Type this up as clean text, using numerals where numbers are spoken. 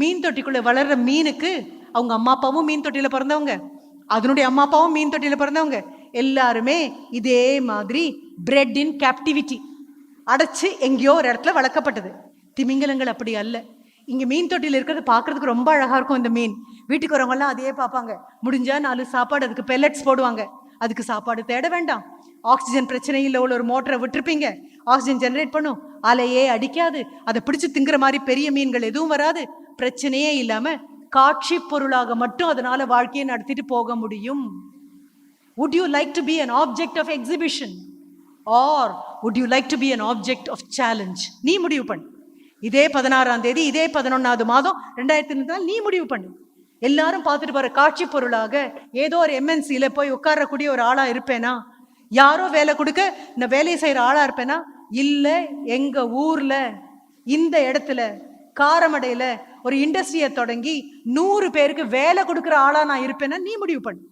மீன் தொட்டிக்குள்ள வளர்ற மீனுக்கு அவங்க அம்மா அப்பாவும் மீன் தொட்டியில பிறந்தவங்க, அதனுடைய அம்மா அப்பாவும் மீன் தொட்டியில பிறந்தவங்க, எல்லாருமே இதே மாதிரி பிரெட் இன் கேப்டிவிட்டி, அடைச்சு எங்கேயோ ஒரு இடத்துல வளர்க்கப்பட்டது. திமிங்கலங்கள் அப்படி அல்ல. இங்க மீன் தொட்டியில் இருக்கிறது பார்க்கறதுக்கு ரொம்ப அழகா இருக்கும். இந்த மீன் வீட்டுக்கு வரவங்க எல்லாம் அதையே பார்ப்பாங்க. முடிஞ்சா 4 சாப்பாடு அதுக்கு பெல்லட்ஸ் போடுவாங்க. அதுக்கு சாப்பாடு தேட வேண்டாம். ஆக்சிஜன் பிரச்சனை இல்லை, ஒரு மோட்டரை விட்டுருப்பீங்க, ஆக்சிஜன் ஜெனரேட் பண்ணும், அலையே அடிக்காது, அதை பிடிச்சு திங்குற மாதிரி பெரிய மீன்கள் எதுவும் வராது. பிரச்சனையே இல்லாம காட்சி பொருளாக மட்டும் அதனால வாழ்க்கையை நடத்திட்டு போக முடியும். Would you like to be an object of exhibition or would you like to be an object of challenge? நீ முடிவு பண்ணு. இதே 16ஆம் தேதி, இதே 11வது மாதம் 2024 நீ முடிவு பண்ணு. எல்லாரும் பார்த்துட்டு போற காட்சி பொருளாக ஏதோ ஒரு எம்என்சியில போய் உட்காரக்கூடிய ஒரு ஆளா இருப்பேனா? யாரோ வேலை கொடுக்க நான் வேலை செய்யற ஆளா இருப்பேனா? இல்ல, எங்க ஊர்ல இந்த இடத்துல காரமடையில ஒரு இண்டஸ்ட்ரியை தொடங்கி 100 பேருக்கு வேலை கொடுக்குற ஆளா நான் இருப்பேனா? நீ முடிவு பண்ணு.